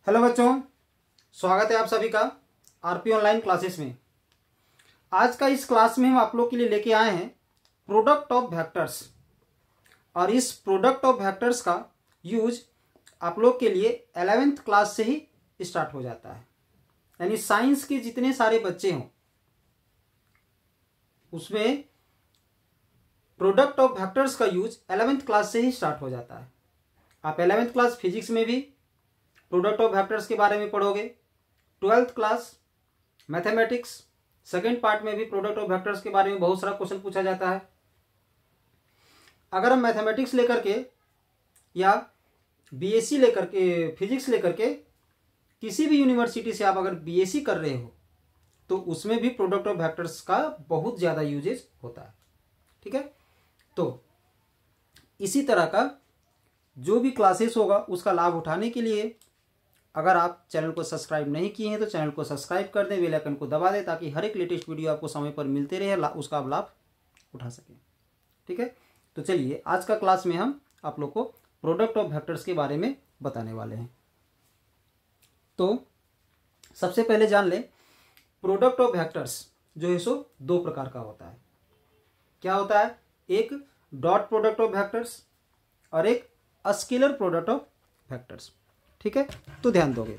Hello बच्चों, स्वागत है आप सभी का आरपी ऑनलाइन क्लासेस में। आज का इस क्लास में हम आप लोग के लिए लेके आए हैं प्रोडक्ट ऑफ वेक्टर्स। और इस प्रोडक्ट ऑफ वेक्टर्स का यूज आप लोग के लिए 11th क्लास से ही स्टार्ट हो जाता है। यानी साइंस के जितने सारे बच्चे हों उसमें प्रोडक्ट ऑफ वेक्टर्स का यूज 11th क्लास से ही स्टार्ट हो जाता है। आप 11th क्लास फिजिक्स में भी प्रोडक्ट ऑफ वेक्टर्स के बारे में पढ़ोगे। 12th class mathematics second part में भी प्रोडक्ट ऑफ वेक्टर्स के बारे में बहुत सारा क्वेश्चन पूछा जाता है। अगर हम मैथमेटिक्स लेकर के या बीएससी लेकर के फिजिक्स लेकर के किसी भी यूनिवर्सिटी से आप अगर बीएससी कर रहे हो तो उसमें भी प्रोडक्ट ऑफ वेक्टर्स का बहुत ज़्यादा यूजेज होता है। ठीक है, तो इसी तरह का जो भी क्लासेस होगा उसका लाभ उठाने के लिए अगर आप चैनल को सब्सक्राइब नहीं किए हैं तो चैनल को सब्सक्राइब कर दें, बेल आइकन को दबा दें ताकि हर एक लेटेस्ट वीडियो आपको समय पर मिलते रहे, उसका आप लाभ उठा सकें। ठीक है, तो चलिए आज का क्लास में हम आप लोग को प्रोडक्ट ऑफ वेक्टर्स के बारे में बताने वाले हैं। तो सबसे पहले जान लें प्रोडक्ट ऑफ वेक्टर्स जो है सो दो प्रकार का होता है। क्या होता है? एक डॉट प्रोडक्ट ऑफ वेक्टर्स और एक स्केलर प्रोडक्ट ऑफ वेक्टर्स। ठीक है, तो ध्यान दोगे,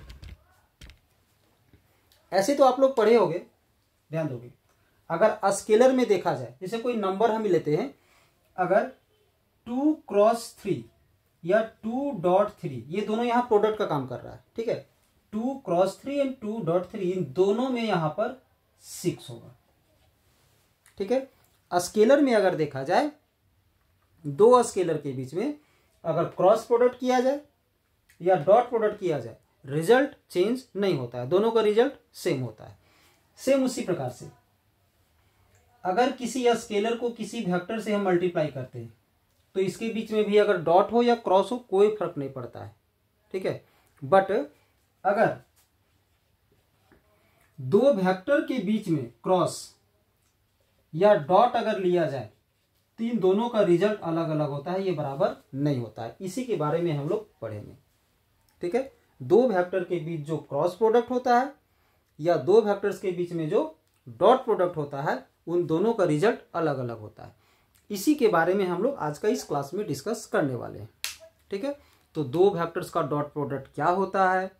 ऐसे तो आप लोग पढ़े होंगे, ध्यान दोगे। अगर स्केलर में देखा जाए, जैसे कोई नंबर हम लेते हैं, अगर 2x3 या 2.3 ये दोनों यहां प्रोडक्ट का काम कर रहा है। ठीक है, 2x3 एंड 2.3 इन दोनों में यहां पर 6 होगा। ठीक है, स्केलर में अगर देखा जाए दो स्केलर के बीच में अगर क्रॉस प्रोडक्ट किया जाए या डॉट प्रोडक्ट किया जाए रिजल्ट चेंज नहीं होता है, दोनों का रिजल्ट सेम होता है। सेम उसी प्रकार से अगर किसी स्केलर को किसी वेक्टर से हम मल्टीप्लाई करते हैं तो इसके बीच में भी अगर डॉट हो या क्रॉस हो कोई फर्क नहीं पड़ता है। ठीक है, बट अगर दो वेक्टर के बीच में क्रॉस या डॉट अगर लिया जाए तो इन दोनों का रिजल्ट अलग अलग होता है, ये बराबर नहीं होता है। इसी के बारे में हम लोग पढ़ेंगे। ठीक है, दो वेक्टर के बीच जो क्रॉस प्रोडक्ट होता है या दो वेक्टर्स के बीच में जो डॉट प्रोडक्ट होता है उन दोनों का रिजल्ट अलग अलग होता है। इसी के बारे में हम लोग आज का इस क्लास में डिस्कस करने वाले हैं। ठीक है, तो दो वेक्टर्स का डॉट प्रोडक्ट क्या होता है,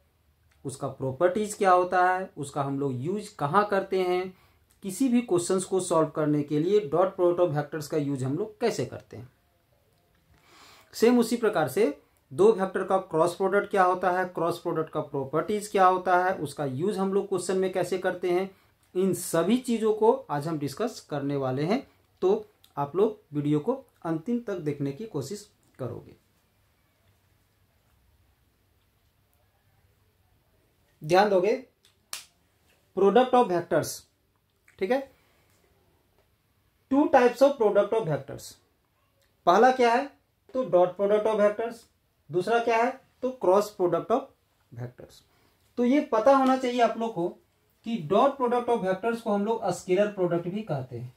उसका प्रॉपर्टीज क्या होता है, उसका हम लोग यूज कहाँ करते हैं, किसी भी क्वेश्चंस को सॉल्व करने के लिए डॉट प्रोडक्ट ऑफ वेक्टर्स का यूज हम लोग कैसे करते हैं। सेम उसी प्रकार से दो वेक्टर का क्रॉस प्रोडक्ट क्या होता है, क्रॉस प्रोडक्ट का प्रॉपर्टीज क्या होता है, उसका यूज हम लोग क्वेश्चन में कैसे करते हैं, इन सभी चीजों को आज हम डिस्कस करने वाले हैं। तो आप लोग वीडियो को अंतिम तक देखने की कोशिश करोगे। ध्यान दोगे प्रोडक्ट ऑफ वेक्टर्स। ठीक है, two types of product of vectors. पहला क्या है तो डॉट प्रोडक्ट ऑफ वेक्टर्स, दूसरा क्या है तो क्रॉस प्रोडक्ट ऑफ वेक्टर्स। तो ये पता होना चाहिए आप लोग को कि डॉट प्रोडक्ट ऑफ वेक्टर्स को हम लोग स्केलर प्रोडक्ट भी कहते हैं।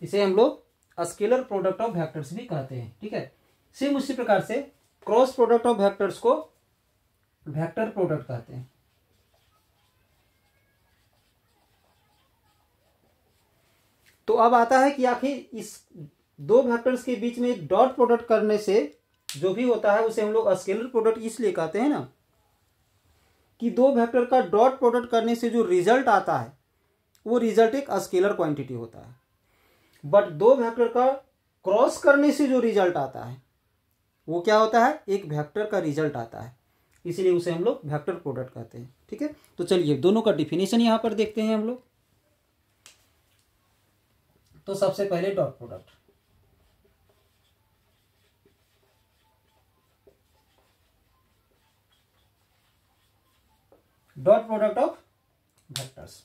इसे हम लोग स्केलर प्रोडक्ट ऑफ वेक्टर्स भी कहते हैं। ठीक है, सेम उसी प्रकार से क्रॉस प्रोडक्ट ऑफ वेक्टर्स को वेक्टर प्रोडक्ट कहते हैं। तो अब आता है कि आखिर इस दो वेक्टर्स के बीच में डॉट प्रोडक्ट करने से जो भी होता है उसे हम लोग स्केलर प्रोडक्ट इसलिए कहते हैं ना कि दो वेक्टर का डॉट प्रोडक्ट करने से जो रिजल्ट आता है वो रिजल्ट एक स्केलर क्वांटिटी होता है। बट दो वेक्टर का क्रॉस करने से जो रिजल्ट आता है वो क्या होता है, एक वेक्टर का रिजल्ट आता है, इसीलिए उसे हम लोग वेक्टर प्रोडक्ट कहते हैं। ठीक है, तो चलिए दोनों का डिफिनेशन यहां पर देखते हैं हम लोग। तो सबसे पहले dot product. Dot product of vectors.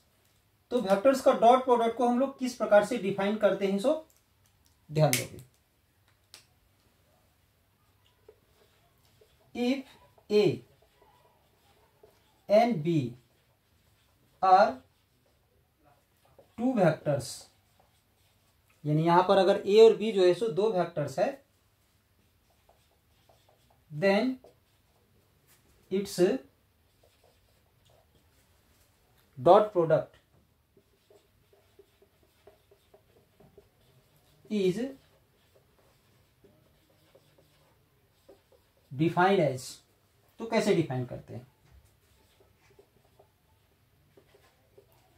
तो वेक्टर्स का डॉट प्रोडक्ट को हम लोग किस प्रकार से डिफाइन करते हैं सो ध्यान दोगे। If A and B are two vectors, यानी यहां पर अगर ए और बी जो है सो दो वेक्टर्स है then its dot product is defined as. तो कैसे डिफाइन करते हैं?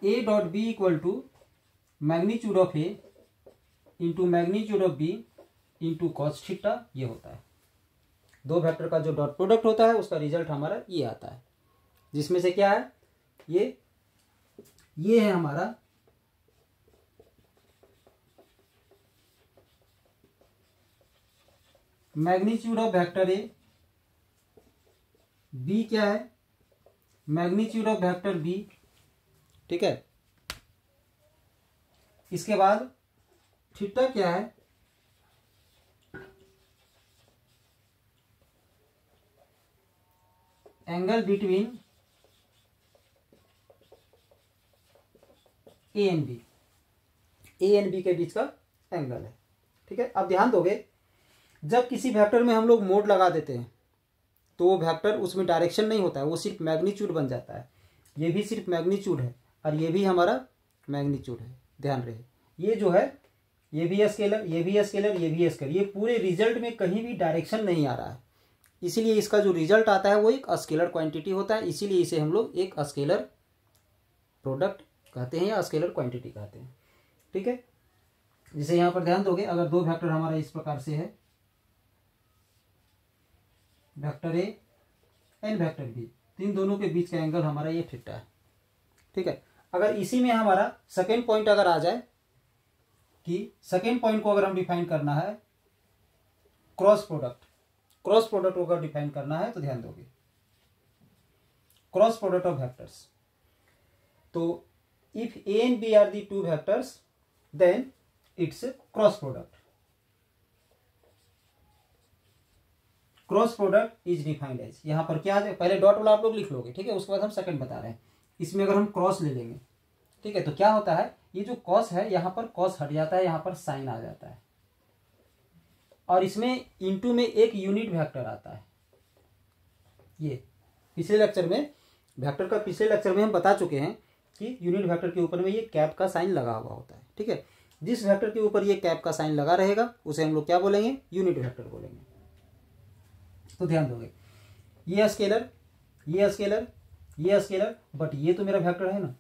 A dot B equal to magnitude of A into magnitude of B into cos theta, ये होता है। दो वेक्टर का जो डॉट प्रोडक्ट होता है उसका रिजल्ट हमारा ये आता है, जिसमें से क्या है, ये है हमारा magnitude of vector A, B क्या है, मैग्नीट्यूड ऑफ वेक्टर बी, ठीक है। इसके बाद थीटा क्या है, angle between A and B, A and B के बीच का एंगल है, ठीक है। अब ध्यान दोगे, जब किसी वेक्टर में हम लोग मोड लगा देते हैं तो वो वेक्टर, उसमें डायरेक्शन नहीं होता है, वो सिर्फ मैग्नीट्यूड बन जाता है। ये भी सिर्फ मैग्नीट्यूड है और ये भी हमारा मैग्नीट्यूड है, ध्यान रहे। ये जो है, ये भी स्केलर, ये भी स्केलर, ये भी स्केलर, ये पूरे रिजल्ट में कहीं भी डायरेक्शन नहीं आ रहा है, इसीलिए इसका जो रिजल्ट आता है वो एक स्केलर क्वांटिटी होता है, इसीलिए इसे हम लोग एक स्केलर प्रोडक्ट कहते हैं या स्केलर क्वांटिटी कहते हैं, ठीक है। जैसे यहाँ पर ध्यान दोगे, अगर दो वेक्टर हमारा इस प्रकार से है, vector A and vector B, इन दोनों के बीच का एंगल हमारा ये थीटा है, ठीक है। अगर इसी में हमारा सेकेंड पॉइंट अगर आ जाए कि सेकेंड पॉइंट को अगर हम डिफाइन करना है क्रॉस प्रोडक्ट को अगर डिफाइन करना है तो ध्यान दोगे, क्रॉस प्रोडक्ट ऑफ वेक्टर्स, तो if A and B are the two vectors then its cross product. Cross product is defined as, यहां पर क्या है, पहले डॉट वाला आप लोग लिख लोगे, ठीक है, उसके बाद हम सेकंड बता रहे हैं। इसमें अगर हम क्रॉस ले लेंगे, ठीक है, तो क्या होता है, ये जो कॉस है यहां पर कॉस हट जाता है, यहां पर साइन आ जाता है, और इसमें इनटू में एक यूनिट वेक्टर आता है। ये पिछले लेक्चर में, वेक्टर का पिछले लेक्चर में हम बता चुके हैं कि यूनिट वेक्टर के ऊपर में ये कैप का साइन लगा हुआ होता है, ठीक है। जिस वेक्टर के ऊपर ये कैप का साइन लगा रहेगा उसे हम लोग क्या बोलेंगे, यूनिट वेक्टर बोलेंगे। तो ध्यान दोगे, ये स्केलर, ये स्केलर, ये स्केलर, बट ये तो मेरा वेक्टर है ना,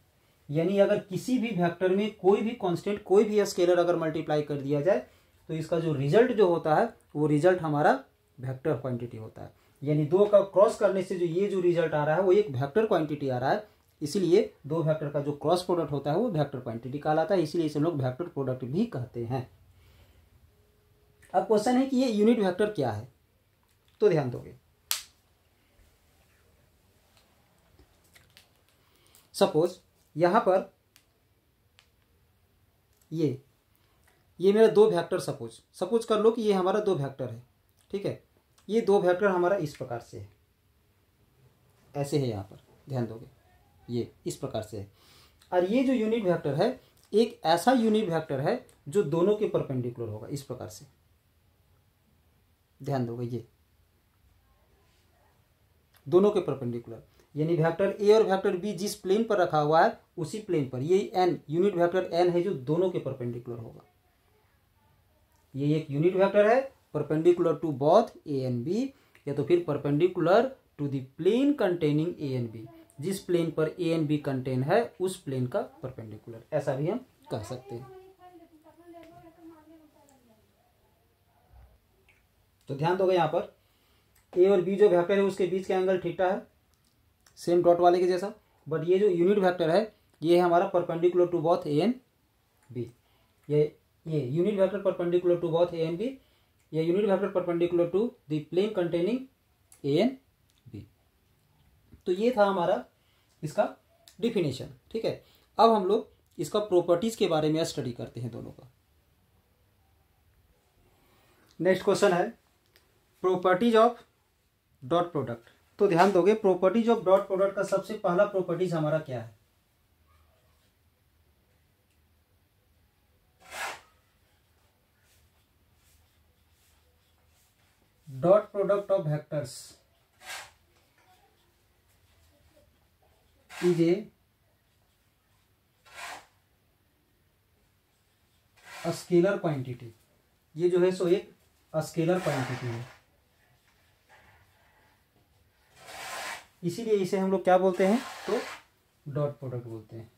यानी अगर किसी भी वेक्टर में कोई भी कांस्टेंट, कोई भी स्केलर अगर मल्टीप्लाई कर दिया जाए तो इसका जो रिजल्ट जो होता है वो रिजल्ट हमारा वेक्टर क्वांटिटी होता है। यानी दो का क्रॉस करने से जो ये जो रिजल्ट आ रहा है वो एक वेक्टर क्वांटिटी आ रहा है, इसीलिए दो वेक्टर का जो क्रॉस प्रोडक्ट होता है वो वेक्टर क्वांटिटी कहलाता है, इसीलिए इसे लोग वेक्टर प्रोडक्ट भी कहते हैं। अब क्वेश्चन है कि ये यूनिट वेक्टर क्या है, तो ध्यान दोगे, सपोज यहां पर ये मेरा दो वेक्टर, सपोज कर लो कि ये हमारा दो वेक्टर है, ठीक है। ये दो वेक्टर हमारा इस प्रकार से है, ऐसे है, यहाँ पर ध्यान दोगे ये इस प्रकार से है, और ये जो यूनिट वेक्टर है एक ऐसा यूनिट वेक्टर है जो दोनों के परपेंडिकुलर होगा, इस प्रकार से ध्यान दोगे, ये दोनों के परपेंडिकुलर, यानी वेक्टर ए और वेक्टर बी जिस प्लेन पर रखा हुआ है उसी प्लेन पर ये एन यूनिट वेक्टर एन है जो दोनों के परपेंडिकुलर होगा। ये एक यूनिट वेक्टर है perpendicular to both A and B, या तो फिर perpendicular to the plane containing A and B, जिस प्लेन पर ए एंड बी कंटेन है उस प्लेन का परपेंडिकुलर, ऐसा भी हम कह सकते हैं। तो ध्यान दोगे यहाँ पर ए और बी जो वेक्टर है उसके बीच का एंगल थीटा है, सेम डॉट वाले के जैसा, बट ये जो यूनिट वेक्टर है ये है हमारा perpendicular to both A and B. ये unit vector perpendicular to both A and B, ये unit vector perpendicular to the plane containing A and B. तो ये था हमारा इसका डिफिनेशन, ठीक है। अब हम लोग इसका प्रॉपर्टीज के बारे में स्टडी करते हैं दोनों का। नेक्स्ट क्वेश्चन है प्रॉपर्टीज ऑफ डॉट प्रोडक्ट। तो ध्यान दोगे, प्रॉपर्टीज ऑफ डॉट प्रोडक्ट का सबसे पहला प्रॉपर्टीज हमारा क्या है, dot product of vectors is a scalar quantity. ये जो है सो एक स्केलर क्वांटिटी है, इसीलिए इसे हम लोग क्या बोलते हैं, तो डॉट प्रोडक्ट बोलते हैं।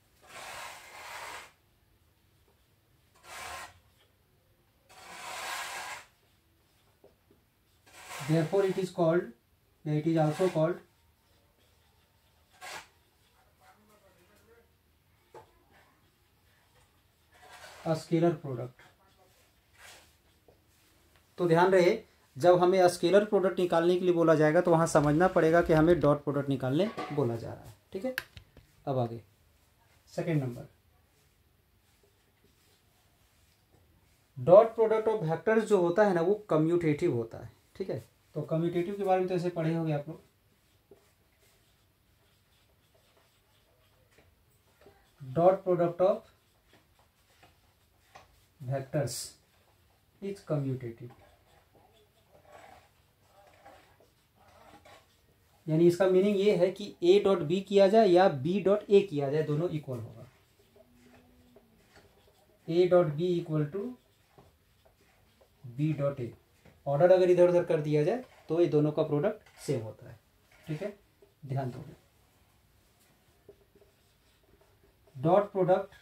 Therefore it is called, it is also called a scalar product। तो ध्यान रहे, जब हमें स्केलर प्रोडक्ट निकालने के लिए बोला जाएगा तो वहां समझना पड़ेगा कि हमें डॉट प्रोडक्ट निकालने बोला जा रहा है। ठीक है, अब आगे second number, dot product of vectors जो होता है ना वो कम्यूटेटिव होता है। ठीक है, तो कम्यूटेटिव के बारे में तो ऐसे पढ़े होंगे आप लोग। Dot product of vectors is commutative, यानी इसका मीनिंग ये है कि ए डॉट बी किया जाए या बी डॉट ए किया जाए, दोनों इक्वल होगा। A dot B equal to B dot A, order अगर इधर उधर कर दिया जाए तो ये दोनों का प्रोडक्ट सेम होता है। ठीक है, ध्यान दो, dot product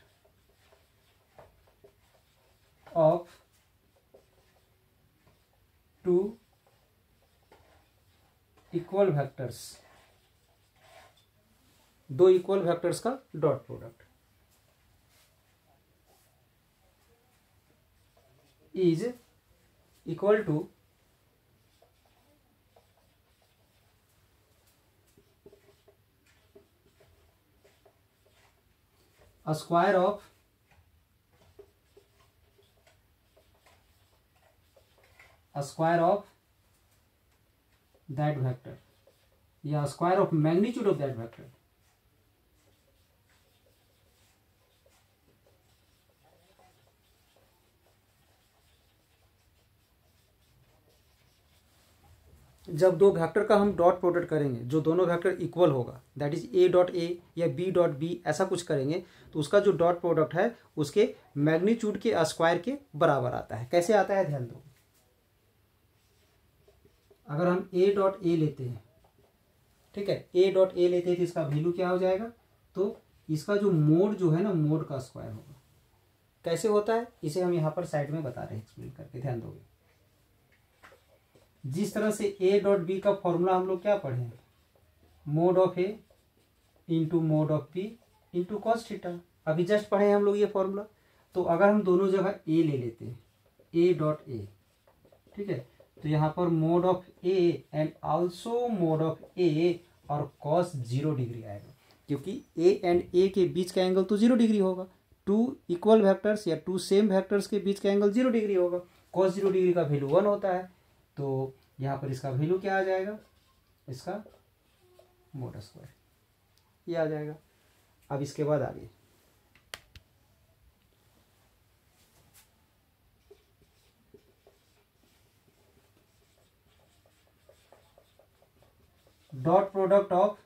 of two equal vectors, दो इक्वल वेक्टर्स का dot product is equal to a square of that vector या square of magnitude of that vector. जब दो वेक्टर का हम डॉट प्रोडक्ट करेंगे जो दोनों वेक्टर इक्वल होगा, that is a dot A या बी डॉट बी, ऐसा कुछ करेंगे तो उसका जो डॉट प्रोडक्ट है उसके मैग्नीट्यूड के स्क्वायर के बराबर आता है। कैसे आता है, ध्यान दो, अगर हम ए डॉट ए लेते हैं, ठीक है, ए डॉट ए लेते हैं तो इसका वैल्यू क्या हो जाएगा, तो इसका जो मोड जो है ना, मोड का स्क्वायर होगा। कैसे होता है इसे हम यहाँ पर साइड में बता रहे हैं, एक्सप्लेन करके, ध्यान दोगे। जिस तरह से ए डॉट बी का फॉर्मूला हम लोग क्या पढ़े हैं, mod of A into mod of B into cos theta, अभी जस्ट पढ़े हैं हम लोग ये फॉर्मूला। तो अगर हम दोनों जगह ए ले लेते हैं, ए डॉट ए, ठीक है, तो यहाँ पर mod of A and also mod of A और कॉस 0 डिग्री आएगा, क्योंकि ए एंड ए के बीच का एंगल तो 0 डिग्री होगा। टू इक्वल वेक्टर्स या टू सेम वेक्टर्स के बीच का एंगल 0 डिग्री होगा। कॉस 0 डिग्री का वैल्यू 1 होता है, तो यहाँ पर इसका वैल्यू क्या आ जाएगा, इसका मोड स्क्वायर ये आ जाएगा। अब इसके बाद आगे dot product of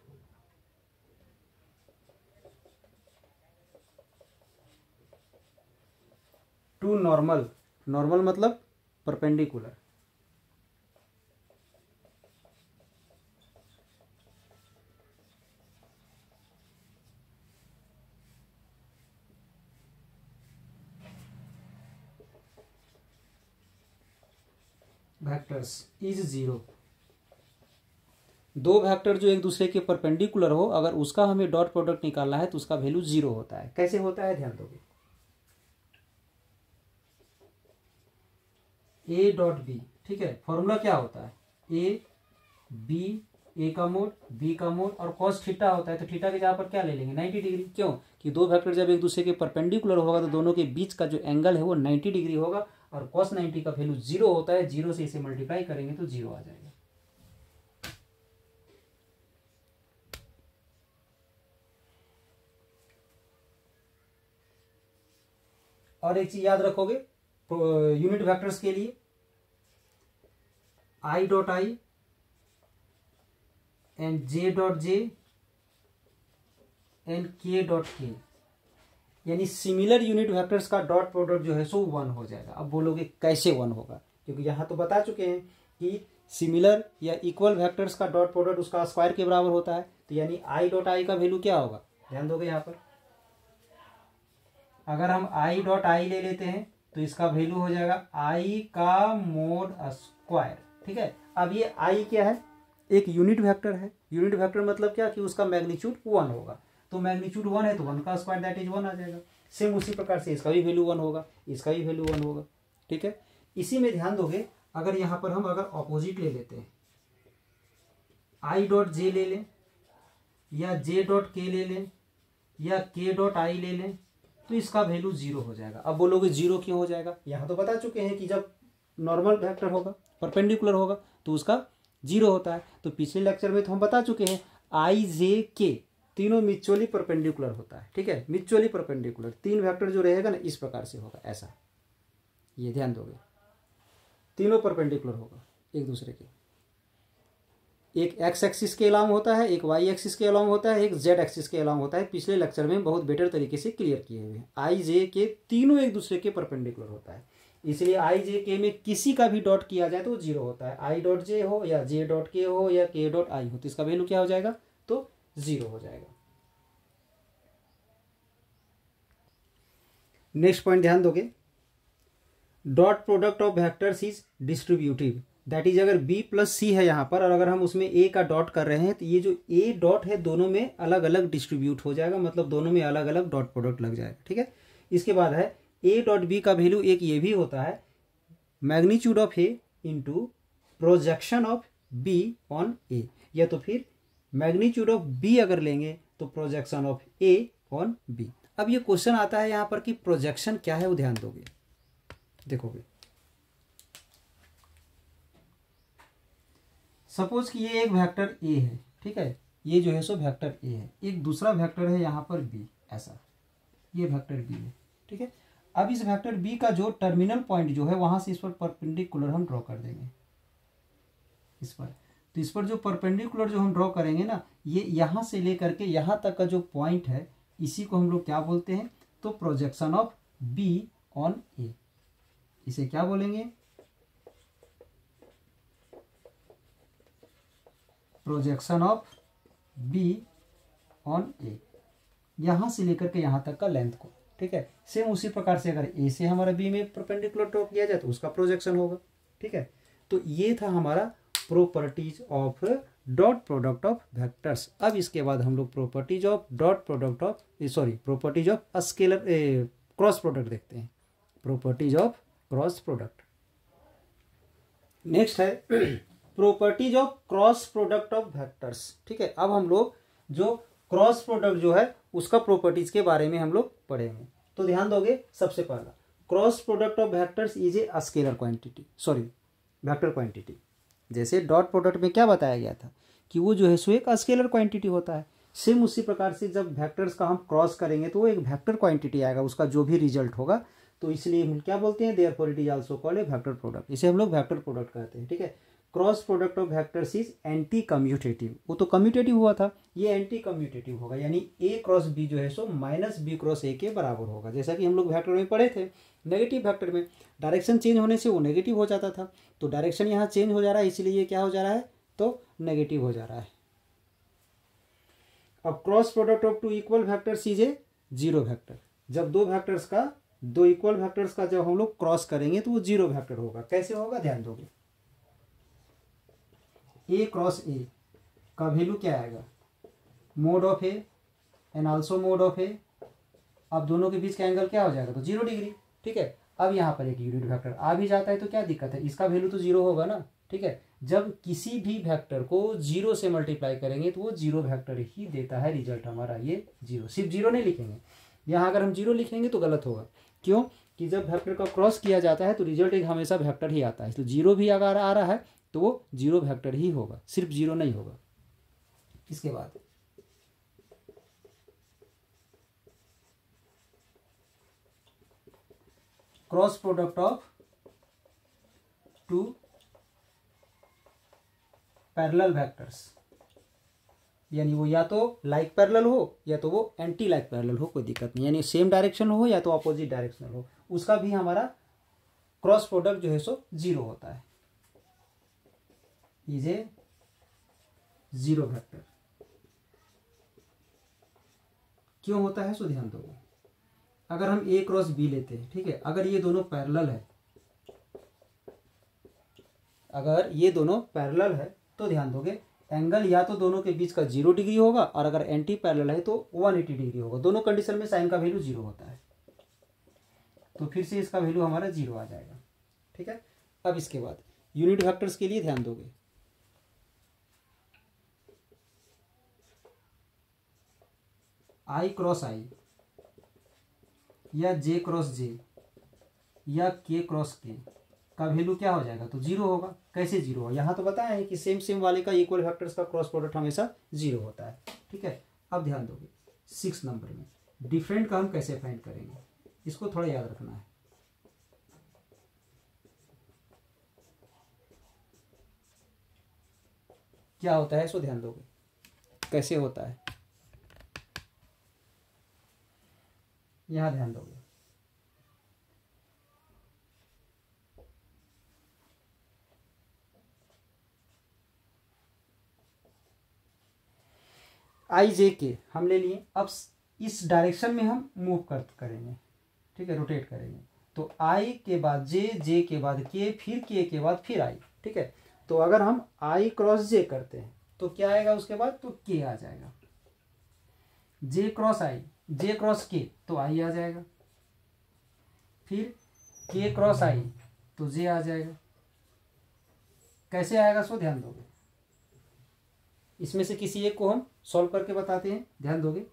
two normal, normal मतलब परपेंडिकुलर, वेक्टर्स इज 0। दो वेक्टर जो एक दूसरे के परपेंडिकुलर हो, अगर उसका हमें डॉट प्रोडक्ट निकालना है तो उसका वैल्यू 0 होता है। कैसे होता है, ध्यान दोगे, ए डॉट बी, ठीक है, फॉर्मूला क्या होता है, ए बी, ए का मोड बी का मोड और कॉस थीटा होता है, तो थीटा के जगह पर क्या ले लेंगे, 90 डिग्री। क्यों कि दो वेक्टर जब एक दूसरे के परपेंडिकुलर होगा तो दोनों के बीच का जो एंगल है वो 90 डिग्री होगा, और कॉस 90 का वैल्यू 0 होता है। 0 से इसे मल्टीप्लाई करेंगे तो 0 आ जाएगा। और एक चीज याद रखोगे यूनिट वेक्टर्स के लिए, I dot I and J dot J and के डॉट के, यानी सिमिलर यूनिट वेक्टर्स का डॉट प्रोडक्ट जो है सो 1 हो जाएगा। अब बोलोगे कैसे 1 होगा, क्योंकि यहां तो बता चुके हैं कि सिमिलर या इक्वल वेक्टर्स का डॉट प्रोडक्ट उसका स्क्वायर के बराबर होता है। तो यानी आई डॉट आई का वैल्यू क्या होगा, ध्यान दोगे यहाँ पर, अगर हम आई डॉट आई ले लेते हैं तो इसका वैल्यू हो जाएगा आई का मोड स्क्वायर। ठीक है, अब ये आई क्या है, एक यूनिट वेक्टर है। यूनिट वेक्टर मतलब क्या कि उसका मैग्नीट्यूड 1 होगा, तो मैग्नीट्यूड 1 है तो 1 का स्क्वायर दैट इज 1 आ जाएगा। सेम उसी प्रकार से इसका भी वैल्यू 1 होगा, इसका भी वैल्यू 1 होगा। ठीक है, इसी में ध्यान दोगे, अगर यहां पर हम अगर ऑपोजिट ले लेते हैं, आई डॉट जे ले लें या जे डॉट के ले लें या के डॉट आई ले लें, तो इसका वैल्यू 0 हो जाएगा। अब बोलोगे 0 क्यों हो जाएगा, यहां तो बता चुके हैं कि जब नॉर्मल वेक्टर होगा, परपेंडिकुलर होगा, तो उसका 0 होता है। तो पिछले लेक्चर में तो हम बता चुके हैं आई जे के तीनों म्यूचुअली परपेंडिकुलर होता है। ठीक है, म्यूचुअली परपेंडिकुलर, तीन वेक्टर जो रहेगा ना इस प्रकार से होगा, ऐसा, ये ध्यान दोगे, तीनों परपेंडिकुलर होगा एक दूसरे के। एक एक्स एक्सिस के अलाउंग होता है, एक वाई एक्सिस के अलाउंग होता है, एक जेड एक्सिस के अलाउंग होता है। पिछले लेक्चर में बहुत बेटर तरीके से क्लियर किए हुए हैं। आई जे के तीनों एक दूसरे के परपेंडिकुलर होता है, इसलिए आई जे के में किसी का भी डॉट किया जाए तो 0 होता है। आई डॉट जे हो या जे डॉट के हो या के डॉट आई हो, तो इसका वैल्यू क्या हो जाएगा, तो 0 हो जाएगा। नेक्स्ट पॉइंट ध्यान दोगे, dot product of vectors is distributive, that is अगर b प्लस सी है यहाँ पर और अगर हम उसमें a का डॉट कर रहे हैं तो ये जो a डॉट है दोनों में अलग अलग डिस्ट्रीब्यूट हो जाएगा, मतलब दोनों में अलग अलग डॉट प्रोडक्ट लग जाएगा। ठीक है, इसके बाद है a डॉट b का वैल्यू एक ये भी होता है magnitude of a into projection of b on a, या तो फिर मैग्नीट्यूड ऑफ b अगर लेंगे तो projection of a on b। अब ये क्वेश्चन आता है यहाँ पर कि प्रोजेक्शन क्या है, वो ध्यान दोगे, देखोगे। सपोज कि ये एक वेक्टर ए है, ठीक है, ये जो है सो वेक्टर ए है, एक दूसरा वेक्टर है यहाँ पर बी, ऐसा, ये वेक्टर बी है। ठीक है, अब इस वेक्टर बी का जो टर्मिनल पॉइंट जो है वहां से इस पर परपेंडिकुलर हम ड्रॉ कर देंगे इस पर। तो इस पर जो परपेंडिकुलर जो हम ड्रॉ करेंगे ना, ये यहां से लेकर के यहां तक का जो पॉइंट है इसी को हम लोग क्या बोलते हैं, तो प्रोजेक्शन ऑफ बी ऑन ए, इसे क्या बोलेंगे, प्रोजेक्शन ऑफ बी ऑन ए, यहां से लेकर के यहां तक का लेंथ को। ठीक है, सेम उसी प्रकार से अगर ए से हमारा बी में परपेंडिकुलर ड्रॉ किया जाए तो उसका प्रोजेक्शन होगा। ठीक है, तो ये था हमारा properties of dot product of vectors. अब इसके बाद हम लोग properties of dot product of properties of scalar cross product देखते हैं, properties of cross product. Next है properties of cross product of vectors. ठीक है, अब हम लोग जो क्रॉस प्रोडक्ट जो है उसका प्रॉपर्टीज के बारे में हम लोग पढ़ेंगे। तो ध्यान दोगे, सबसे पहला cross product of vectors is a scalar quantity, vector quantity. जैसे डॉट प्रोडक्ट में क्या बताया गया था कि वो जो है सो एक स्केलर क्वांटिटी होता है, सेम उसी प्रकार से जब वेक्टर्स का हम क्रॉस करेंगे तो वो एक वेक्टर क्वांटिटी आएगा, उसका जो भी रिजल्ट होगा। तो इसलिए हम क्या बोलते हैं, therefore it is also called a vector product, इसे हम लोग वेक्टर प्रोडक्ट कहते हैं। ठीक है, cross product of vectors is anti commutative, वो तो कम्यूटेटिव हुआ था, ये एंटी कम्यूटेटिव होगा, यानी ए क्रॉस बी जो है सो माइनस बी क्रॉस ए के बराबर होगा। जैसा कि हम लोग वेक्टर में पढ़े थे, नेगेटिव वेक्टर में डायरेक्शन चेंज होने से वो नेगेटिव हो जाता था, तो डायरेक्शन यहाँ चेंज हो जा रहा है, इसलिए ये क्या हो जा रहा है, तो नेगेटिव हो जा रहा है। अब cross product of two equal vectors is a zero vector, जब दो इक्वल वेक्टर्स का जब हम लोग क्रॉस करेंगे तो वो जीरो वेक्टर होगा। कैसे होगा, ध्यान दोगे, ए क्रॉस ए का वैल्यू क्या आएगा, mod of A and also mod of A. अब दोनों के बीच का एंगल क्या हो जाएगा, तो 0 डिग्री। ठीक है, अब यहाँ पर एक यूनिट वेक्टर आ भी जाता है तो क्या दिक्कत है, इसका वैल्यू तो 0 होगा ना। ठीक है, जब किसी भी वेक्टर को 0 से मल्टीप्लाई करेंगे तो वो 0 वेक्टर ही देता है रिजल्ट हमारा, ये 0, सिर्फ 0 नहीं लिखेंगे यहाँ, अगर हम 0 लिखेंगे तो गलत होगा। क्यों कि जब वेक्टर का क्रॉस किया जाता है तो रिजल्ट एक हमेशा वेक्टर ही आता है, तो 0 भी अगर आ रहा है तो वो 0 वेक्टर ही होगा, सिर्फ 0 नहीं होगा। इसके बाद cross product of two parallel vectors, यानी वो या तो लाइक पैरेलल हो या तो वो एंटी लाइक पैरेलल हो, कोई दिक्कत नहीं, यानी सेम डायरेक्शन हो या तो अपोजिट डायरेक्शनल हो, उसका भी हमारा क्रॉस प्रोडक्ट जो है सो 0 होता है। Is a zero vector. क्यों होता है सो ध्यान दो। अगर हम ए क्रॉस बी लेते हैं, ठीक है, अगर ये दोनों पैरेलल है, अगर ये दोनों पैरेलल है तो ध्यान दोगे एंगल या तो दोनों के बीच का 0 डिग्री होगा, और अगर एंटी पैरेलल है तो 180 डिग्री होगा। दोनों कंडीशन में साइन का वैल्यू 0 होता है, तो फिर से इसका वैल्यू हमारा 0 आ जाएगा। ठीक है, अब इसके बाद यूनिट वेक्टर्स के लिए ध्यान दोगे, आई क्रॉस आई या जे क्रॉस जे या के क्रॉस के का वैल्यू क्या हो जाएगा, तो 0 होगा। कैसे 0 होगा, यहाँ तो बताया है कि सेम सेम वाले का इक्वल फैक्टर्स का क्रॉस प्रोडक्ट हमेशा 0 होता है। ठीक है, अब ध्यान दोगे 6 नंबर में डिफरेंट का हम कैसे फाइंड करेंगे, इसको थोड़ा याद रखना है। क्या होता है इसको ध्यान दोगे, कैसे होता है, यहां ध्यान दोगे। आई जे के हम ले लिए, अब इस डायरेक्शन में हम मूव करेंगे, ठीक है, रोटेट करेंगे। तो आई के बाद जे, जे के बाद के, फिर के बाद फिर आई। ठीक है, तो अगर हम आई क्रॉस जे करते हैं तो क्या आएगा उसके बाद, तो के आ जाएगा। जे क्रॉस आई, जे क्रॉस के तो आई आ जाएगा, फिर के क्रॉस आई तो जे आ जाएगा। कैसे आएगा सो ध्यान दोगे, इसमें से किसी एक को हम सॉल्व करके बताते हैं, ध्यान दोगे।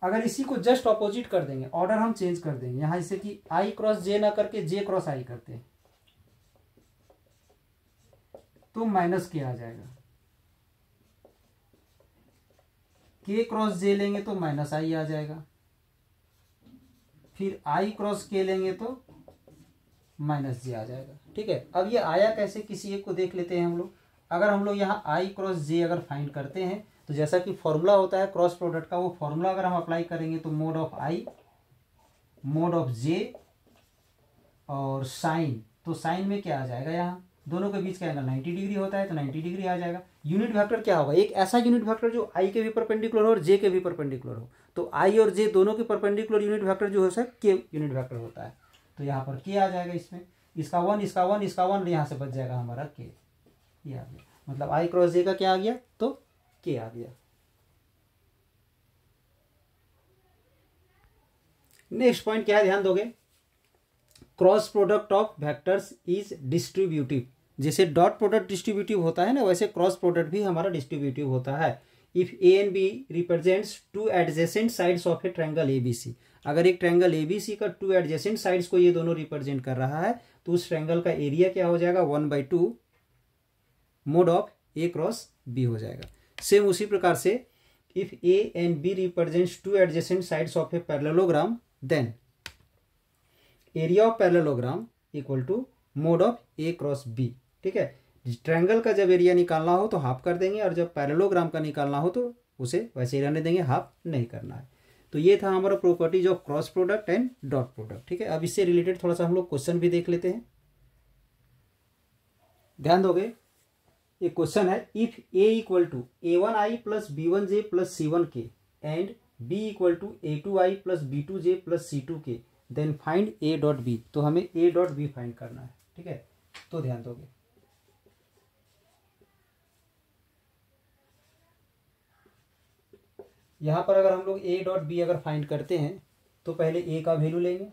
अगर इसी को जस्ट ऑपोजिट कर देंगे, ऑर्डर हम चेंज कर देंगे, यहां जैसे कि आई क्रॉस जे ना करके जे क्रॉस आई करते हैं तो माइनस के आ जाएगा। के क्रॉस जे लेंगे तो माइनस आई आ जाएगा, फिर आई क्रॉस के लेंगे तो माइनस जे आ जाएगा। ठीक है, अब ये आया कैसे, किसी एक को देख लेते हैं हम लोग। अगर हम लोग यहाँ आई क्रॉस जे अगर फाइंड करते हैं तो जैसा कि फॉर्मूला होता है क्रॉस प्रोडक्ट का, वो फॉर्मूला अगर हम अप्लाई करेंगे तो mod of I, mod of J और साइन, तो साइन में क्या आ जाएगा, यहाँ दोनों के बीच का एंगल 90 डिग्री होता है तो 90 डिग्री आ जाएगा। यूनिट वेक्टर क्या होगा, एक ऐसा यूनिट वेक्टर जो आई के भी परपेंडिकुलर हो और जे के भी परपेंडिकुलर हो। तो आई और जे दोनों के परपेंडिकुलर यूनिट वेक्टर जो है के यूनिट वेक्टर होता है, तो यहाँ पर के आ जाएगा। इसमें इसका 1 इसका 1 इसका 1 यहाँ से बच जाएगा हमारा के, ये आ गया। मतलब आई क्रॉस जे का क्या आ गया, तो के आ गया। नेक्स्ट पॉइंट क्या है, ध्यान दोगे, cross product of vectors is distributive. जैसे डॉट प्रोडक्ट डिस्ट्रीब्यूटिव होता है ना, वैसे क्रॉस प्रोडक्ट भी हमारा डिस्ट्रीब्यूटिव होता है। If A and B represents two adjacent sides of a triangle ABC, अगर एक ट्रायंगल एबीसी का टू एडजेसेंट साइड्स को ये दोनों रिप्रेजेंट कर रहा है तो उस ट्रायंगल का एरिया क्या हो जाएगा, 1/2 mod of A cross B हो जाएगा। सेम उसी प्रकार से if A and B represents two adjacent sides of a parallelogram then area of parallelogram equal to mod of A cross B. ठीक है, ट्रायंगल का जब एरिया निकालना हो तो हाफ कर देंगे, और जब पैरेललोग्राम का निकालना हो तो उसे वैसे ही रहने देंगे, हाफ नहीं करना है। तो ये था हमारा properties of cross product and dot product. ठीक है, अब इससे रिलेटेड थोड़ा सा हम लोग क्वेश्चन भी देख लेते हैं, ध्यान दोगे। एक क्वेश्चन है, if A equal to a1i plus b1j plus c1k and b equal to a2i plus b2j plus c2k then find a dot b। तो हमें a डॉट b फाइंड करना है। ठीक है, तो ध्यान दोगे, यहां पर अगर हम लोग a डॉट b अगर फाइंड करते हैं तो पहले a का वैल्यू लेंगे,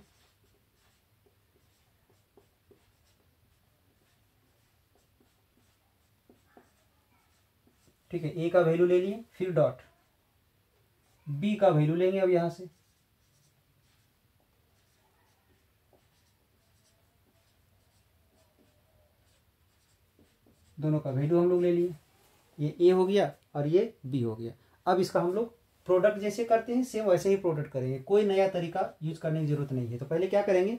ठीक है, a का वैल्यू ले लिए, फिर डॉट b का वैल्यू लेंगे। अब यहां से दोनों का वैल्यू हम लोग ले लिए, ये a हो गया और ये b हो गया। अब इसका हम लोग प्रोडक्ट जैसे करते हैं सेम वैसे ही प्रोडक्ट करेंगे, कोई नया तरीका यूज करने की जरूरत नहीं है। तो पहले क्या करेंगे,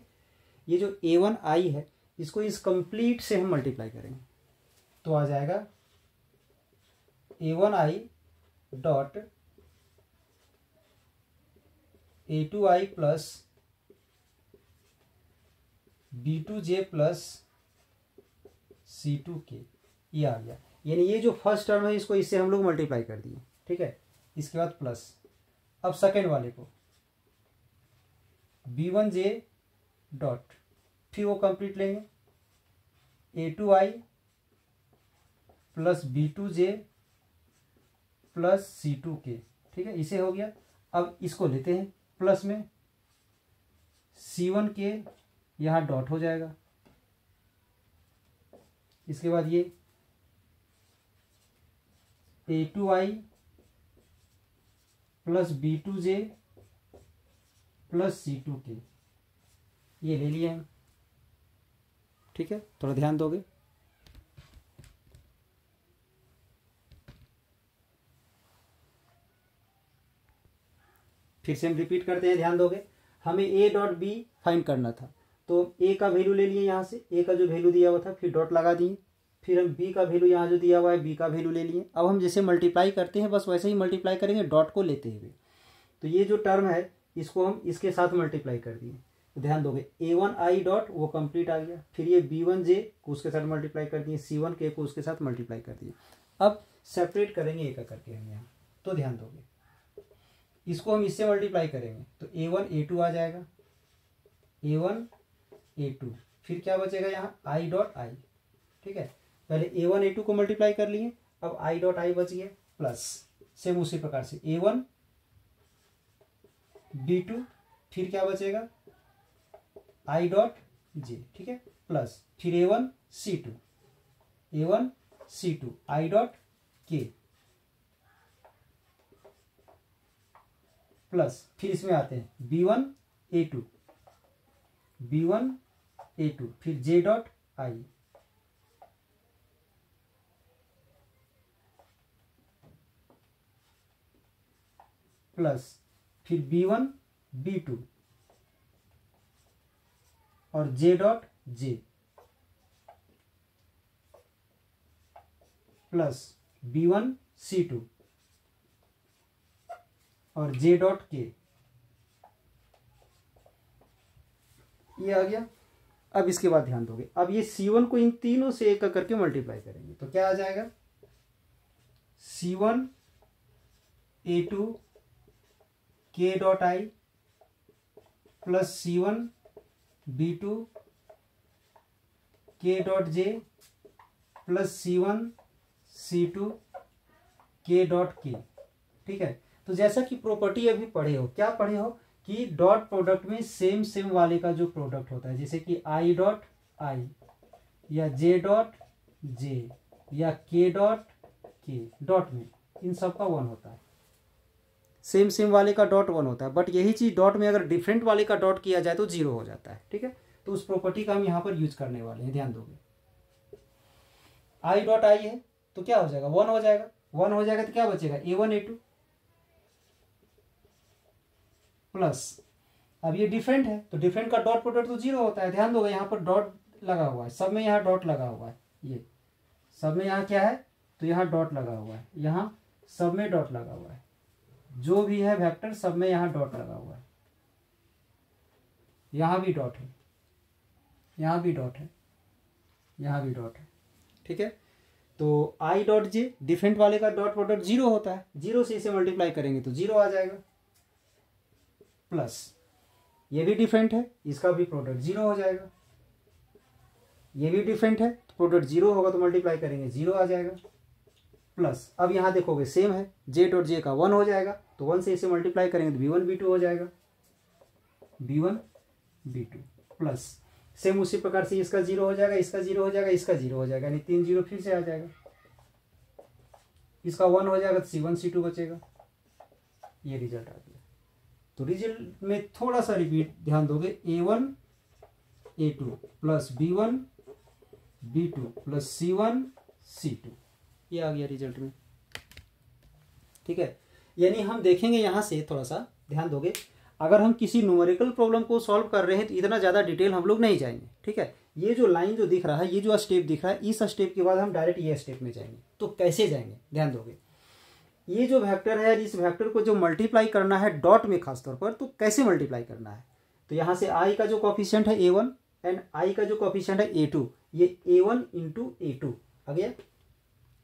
ये जो a1i है इसको इस कंप्लीट से हम मल्टीप्लाई करेंगे तो आ जाएगा A1i dot A2i plus B2j plus C2k, ये आ गया। यानी ये जो फर्स्ट टर्म है इसको इससे हम लोग मल्टीप्लाई कर दिए, ठीक है। इसके बाद प्लस, अब सेकेंड वाले को B1j डॉट, फिर वो कंप्लीट लेंगे A2i plus B2j plus C2k, ठीक है, इसे हो गया। अब इसको लेते हैं प्लस में, C1k यहाँ डॉट हो जाएगा। इसके बाद ये A2i plus B2j plus C2k, ये ले लिए हम, ठीक है। थोड़ा ध्यान दोगे। फिर से हम रिपीट करते हैं, ध्यान दोगे। हमें ए डॉट बी फाइंड करना था, तो ए का वैल्यू ले लिए यहाँ से, ए का जो वैल्यू दिया हुआ था, फिर डॉट लगा दिए, फिर हम बी का वैल्यू यहाँ जो दिया हुआ है बी का वैल्यू ले लिए। अब हम जैसे मल्टीप्लाई करते हैं बस वैसे ही मल्टीप्लाई करेंगे डॉट को लेते हुए। तो ये जो टर्म है इसको हम इसके साथ मल्टीप्लाई कर दिए, तो ध्यान दोगे A1i डॉट वो कंप्लीट आ गया, फिर ये B1j को उसके साथ मल्टीप्लाई कर दिए, C1k को उसके साथ मल्टीप्लाई कर दिए। अब सेपरेट करेंगे एक करके हम यहाँ, तो ध्यान दोगे इसको हम इससे मल्टीप्लाई करेंगे तो A1 A2 आ जाएगा, A1 A2, फिर क्या बचेगा यहाँ i डॉट आई, ठीक है। पहले A1 A2 को मल्टीप्लाई कर लिए, अब i डॉट आई बच गया, प्लस सेम उसी प्रकार से A1 B2, फिर क्या बचेगा i डॉट j, ठीक है, प्लस फिर A1 C2, A1 C2 i dot k, plus फिर इसमें आते हैं B1 A2, B1 A2, फिर j डॉट आई, प्लस फिर B1 B2 और j dot j, plus B1 C2 और j डॉट k, ये आ गया। अब इसके बाद ध्यान दोगे, अब ये C1 को इन तीनों से एक करके मल्टीप्लाई करेंगे तो क्या आ जाएगा C1 A2 k dot I plus C1 B2 k dot j plus C1 C2 k dot k, ठीक है। तो जैसा कि प्रॉपर्टी अभी पढ़े हो, क्या पढ़े हो कि डॉट प्रोडक्ट में सेम सेम वाले का जो प्रोडक्ट होता है, जैसे कि आई डॉट आई या जे डॉट जे या के डॉट के, डॉट में इन सब का वन होता है, सेम सेम वाले का डॉट वन होता है। बट यही चीज डॉट में अगर डिफरेंट वाले का डॉट किया जाए तो जीरो हो जाता है, ठीक है। तो उस प्रॉपर्टी का हम यहाँ पर यूज करने वाले हैं, ध्यान दोगे। आई डॉट आई है तो क्या हो जाएगा वन हो जाएगा, वन हो जाएगा तो क्या बचेगा A1 A2 प्लस, अब ये डिफरेंट है तो डिफरेंट का डॉट प्रोडक्ट तो जीरो होता है, ध्यान दोगे यहाँ पर डॉट लगा हुआ है, सब में यहाँ डॉट लगा हुआ है, ये सब में यहाँ क्या है तो यहाँ डॉट लगा हुआ है, यहाँ सब में डॉट लगा हुआ है, जो भी है वेक्टर सब में यहाँ डॉट लगा हुआ है, यहाँ भी डॉट है, यहाँ भी डॉट है, यहाँ भी डॉट है, ठीक है। तो आई डॉट जे डिफरेंट वाले का डॉट प्रोडक्ट जीरो होता है, जीरो से इसे मल्टीप्लाई करेंगे तो जीरो आ जाएगा, प्लस ये भी डिफरेंट है इसका भी प्रोडक्ट जीरो हो जाएगा, ये भी डिफरेंट है तो प्रोडक्ट जीरो होगा तो मल्टीप्लाई करेंगे जीरो आ जाएगा, प्लस अब यहाँ देखोगे सेम है, जे डॉट जे का वन हो जाएगा तो वन से इसे मल्टीप्लाई करेंगे तो B1 B2 हो जाएगा, B1 B2 प्लस सेम उसी प्रकार से इसका जीरो हो जाएगा, इसका जीरो हो जाएगा, इसका जीरो हो जाएगा, यानी तीन जीरो फिर से आ जाएगा, इसका वन हो जाएगा तो C1 C2 बचेगा, ये रिजल्ट आ गया। तो रिजल्ट में थोड़ा सा रिपीट ध्यान दोगे A1 A2 plus B1 B2 plus C1 C2, ये आ गया रिजल्ट में, ठीक है। यानी हम देखेंगे यहाँ से थोड़ा सा ध्यान दोगे, अगर हम किसी न्यूमेरिकल प्रॉब्लम को सॉल्व कर रहे हैं तो इतना ज़्यादा डिटेल हम लोग नहीं जाएंगे, ठीक है। ये जो लाइन जो दिख रहा है, ये जो स्टेप दिख रहा है, इस स्टेप के बाद हम डायरेक्ट ये स्टेप में जाएंगे। तो कैसे जाएंगे ध्यान दोगे, ये जो वेक्टर है, इस वेक्टर को जो मल्टीप्लाई करना है डॉट में खासतौर पर, तो कैसे मल्टीप्लाई करना है? तो यहाँ से आई का जो कॉफिशिएंट है A1 एंड आई का जो कॉफिशिएंट है A2, ये A1 इंटू A2 आ गया,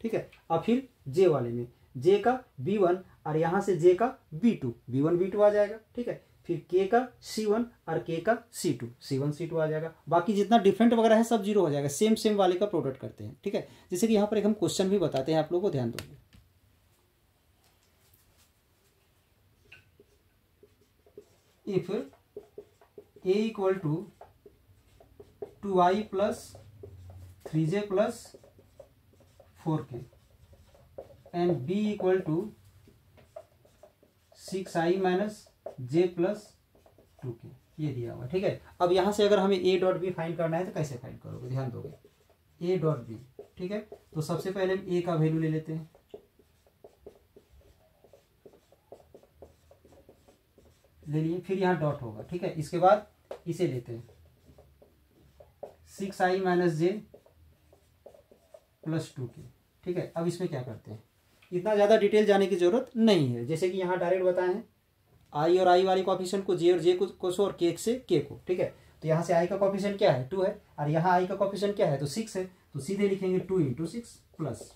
ठीक है। अब फिर जे वाले में जे का B1 और यहाँ से जे का B2, B1 B2 आ जाएगा, ठीक है। फिर के का C1 और के का C2, C1 C2 आ जाएगा। बाकी जितना डिफरेंट वगैरह है सब जीरो हो जाएगा, सेम सेम वाले का प्रोडक्ट करते हैं, ठीक है। जैसे कि यहाँ पर एक हम क्वेश्चन भी बताते हैं, आप लोगों को ध्यान दोगे। If a equal to 2i plus 3j plus 4k and b equal to 6i minus j plus 2k, ये दिया हुआ, ठीक है। अब यहाँ से अगर हमें a डॉट बी फाइंड करना है तो कैसे फाइंड करोगे, ध्यान दोगे। a डॉट बी, ठीक है। तो सबसे पहले हम a का वैल्यू ले लेते हैं, ले लिए, फिर यहाँ डॉट होगा, ठीक है। इसके बाद इसे लेते हैं 6i minus J plus 2k, ठीक है। अब इसमें क्या करते हैं, इतना ज़्यादा डिटेल जाने की जरूरत नहीं है, जैसे कि यहाँ डायरेक्ट बताए हैं आई और आई वाले कॉफिशिएंट को जे और जे को और के से के को, ठीक है। तो यहाँ से आई का कॉफिशिएंट क्या है 2 है और यहाँ आई का कॉफिशिएंट क्या है तो 6 है, तो सीधे लिखेंगे 2 इंटू 6 प्लस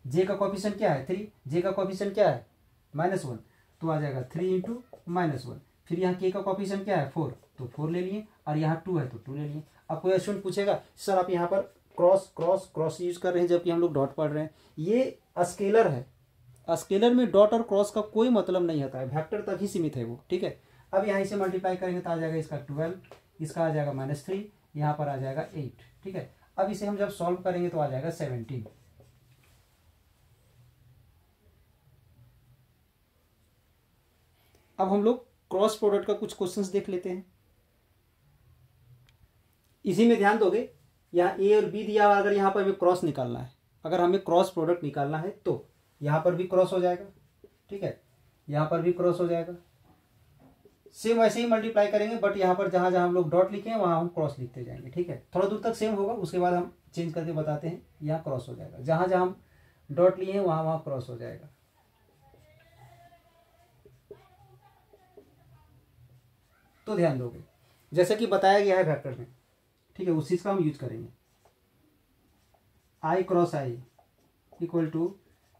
जे का कॉफिशिएंट क्या है 3, जे का कॉफिशिएंट क्या है -1, तो आ जाएगा 3 इंटू -1। फिर यहाँ के का कॉफिशिएंट क्या है 4, तो 4 ले लिए और यहाँ 2 है तो 2 ले लिए। अब कोई स्टूडेंट पूछेगा सर आप यहाँ पर क्रॉस क्रॉस क्रॉस यूज कर रहे हैं जबकि हम लोग डॉट पढ़ रहे हैं, ये स्केलर है, स्केलर में डॉट और क्रॉस का कोई मतलब नहीं होता है, वेक्टर तक ही सीमित है वो, ठीक है। अब यहाँ से मल्टीप्लाई करेंगे तो आ जाएगा इसका 12, इसका आ जाएगा -3, यहाँ पर आ जाएगा 8, ठीक है। अब इसे हम जब सॉल्व करेंगे तो आ जाएगा 17। अब हम लोग क्रॉस प्रोडक्ट का कुछ क्वेश्चंस देख लेते हैं। इसी में ध्यान दोगे, यहाँ ए और बी दिया हुआ, अगर यहाँ पर हमें क्रॉस निकालना है, अगर हमें क्रॉस प्रोडक्ट निकालना है तो यहाँ पर भी क्रॉस हो जाएगा, ठीक है, यहाँ पर भी क्रॉस हो जाएगा। सेम वैसे ही मल्टीप्लाई करेंगे, बट यहाँ पर जहाँ जहाँ हम लोग डॉट लिखे हैं वहाँ हम क्रॉस लिखते जाएंगे, ठीक है। थोड़ा दूर तक सेम होगा, उसके बाद हम चेंज करके बताते हैं। यहाँ क्रॉस हो जाएगा, जहाँ जहाँ हम डॉट लिए हैं वहाँ वहाँ क्रॉस हो जाएगा। तो ध्यान दोगे, जैसे कि बताया गया है वेक्टर में, ठीक है, उस चीज़ का हम यूज करेंगे। I cross I equal to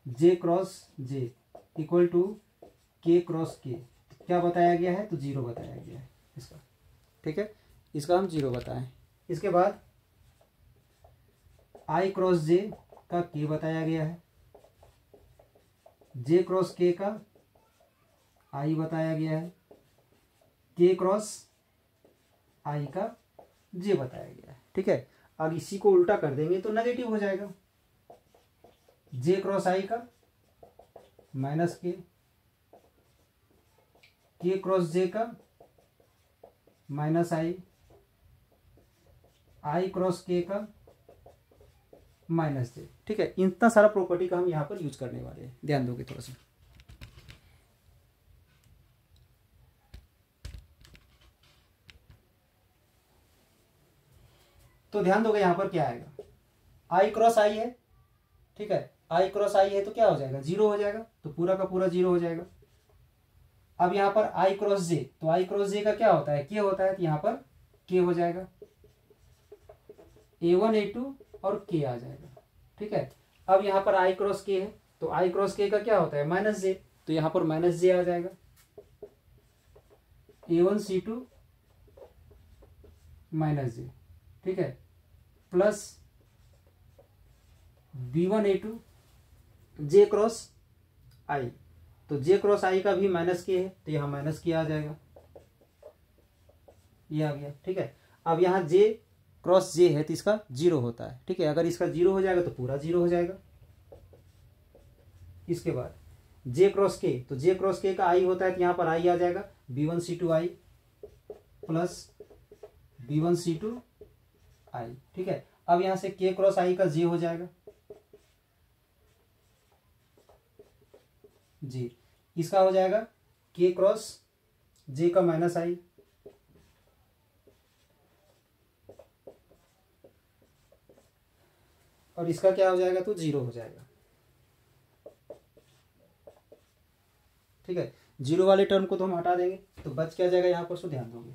J cross J equal to K cross K, क्या बताया गया है तो 0 बताया गया है इसका, ठीक है, इसका हम 0 बताएं। इसके बाद आई क्रॉस जे का के बताया गया है, जे क्रॉस के का आई बताया गया है, के क्रॉस आई का जे बताया गया है, ठीक है। अब इसी को उल्टा कर देंगे तो नेगेटिव हो जाएगा, जे क्रॉस आई का माइनस के क्रॉस जे का माइनस आई क्रॉस के का माइनस जे, ठीक है। इतना सारा प्रॉपर्टी का हम यहाँ पर यूज करने वाले हैं, ध्यान दोगे थोड़ा सा। तो ध्यान दोगे यहाँ पर क्या आएगा, आई क्रॉस आई है, ठीक है, आई क्रॉस आई है तो क्या हो जाएगा 0 हो जाएगा, तो पूरा का पूरा 0 हो जाएगा। अब यहाँ पर आई क्रॉस जे, तो आई क्रॉस जे का क्या होता है के होता है, तो यहाँ पर के हो जाएगा, A1 A2 और के आ जाएगा, ठीक है। अब यहाँ पर आई क्रॉस के है, तो आई क्रॉस के का क्या होता है माइनस जे, तो यहाँ पर माइनस जे आ जाएगा, A1 C2 माइनस जे, ठीक है, प्लस B1 A2 जे क्रॉस आई, तो जे क्रॉस आई का भी माइनस के है, तो यहाँ माइनस के आ जाएगा, ये आ गया, ठीक है। अब यहाँ जे क्रॉस जे है तो इसका 0 होता है, ठीक है, अगर इसका 0 हो जाएगा तो पूरा 0 हो जाएगा। इसके बाद जे क्रॉस के, तो जे क्रॉस के का आई होता है तो यहाँ पर आई आ जाएगा, B1 C2 आई प्लस B1 C2 आई, ठीक है। अब यहाँ से के क्रॉस आई का जे हो जाएगा, जी, इसका हो जाएगा के क्रॉस जे का माइनस आई, और इसका क्या हो जाएगा तो 0 हो जाएगा। ठीक है। जीरो वाले टर्म को तो हम हटा देंगे, तो बच क्या जाएगा यहाँ पर, सो ध्यान दोगे।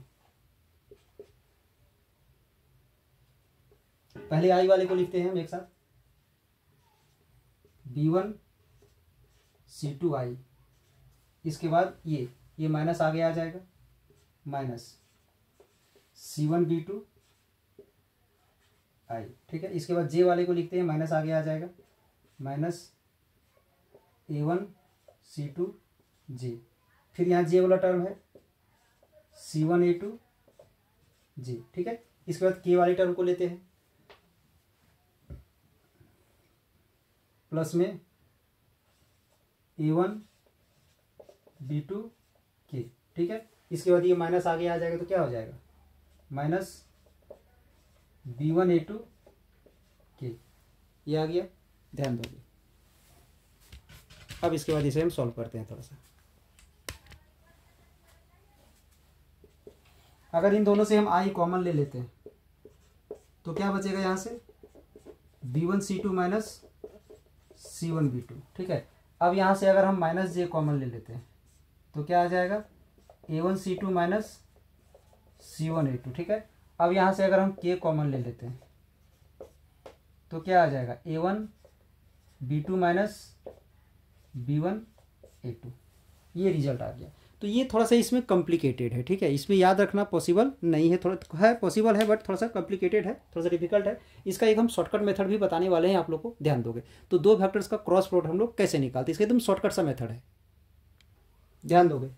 पहले आई वाले को लिखते हैं हम एक साथ, B1 C2I। इसके बाद ये माइनस आगे आ जाएगा, माइनस C1 B2 I, ठीक है। इसके बाद J वाले को लिखते हैं, माइनस आगे आ जाएगा, माइनस A1 C2 J। फिर यहाँ J वाला टर्म है C1 A2 J, ठीक है। इसके बाद K वाले टर्म को लेते हैं, प्लस में A1 B2 K, ठीक है। इसके बाद ये माइनस आगे आ जाएगा, तो क्या हो जाएगा, माइनस B1 A2 K, ये आ गया, ध्यान दोगे। अब इसके बाद इसे हम सॉल्व करते हैं थोड़ा सा। अगर इन दोनों से हम I कॉमन ले लेते हैं तो क्या बचेगा यहाँ से, B1 C2 minus C1 B2, ठीक है। अब यहाँ से अगर हम माइनस J कॉमन ले लेते हैं तो क्या आ जाएगा, A1 C2 minus C1 A2, ठीक है। अब यहाँ से अगर हम K कॉमन ले लेते हैं तो क्या आ जाएगा, A1 B2 minus B1 A2, ये रिजल्ट आ गया। तो ये थोड़ा सा इसमें कॉम्प्लिकेटेड है, ठीक है। इसमें याद रखना पॉसिबल नहीं है, थोड़ा है पॉसिबल है बट थोड़ा सा कॉम्प्लिकेटेड है, थोड़ा सा डिफिकल्ट है। इसका एक हम शॉर्टकट मेथड भी बताने वाले हैं आप लोग को, ध्यान दोगे। तो दो वेक्टर्स का क्रॉस प्रोडक्ट हम लोग कैसे निकालते हैं, इसका एकदम शॉर्टकट सा मेथड है, ध्यान दोगे।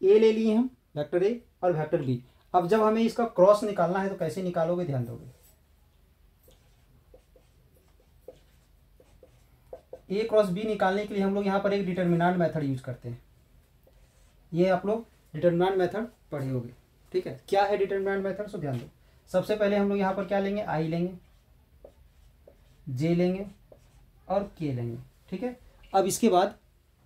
ए ले लिए हम, वेक्टर ए और वेक्टर बी। अब जब हमें इसका क्रॉस निकालना है तो कैसे निकालोगे, ध्यान दोगे। ए क्रॉस बी निकालने के लिए हम लोग यहाँ पर एक डिटर्मिनेंट मेथड यूज करते हैं। ये आप लोग डिटर्मिनेंट मेथड पढ़े होगे, ठीक है। क्या है डिटर्मिनेंट मेथड, सो ध्यान दो। सबसे पहले हम लोग यहाँ पर क्या लेंगे, आई लेंगे, जे लेंगे और के लेंगे, ठीक है। अब इसके बाद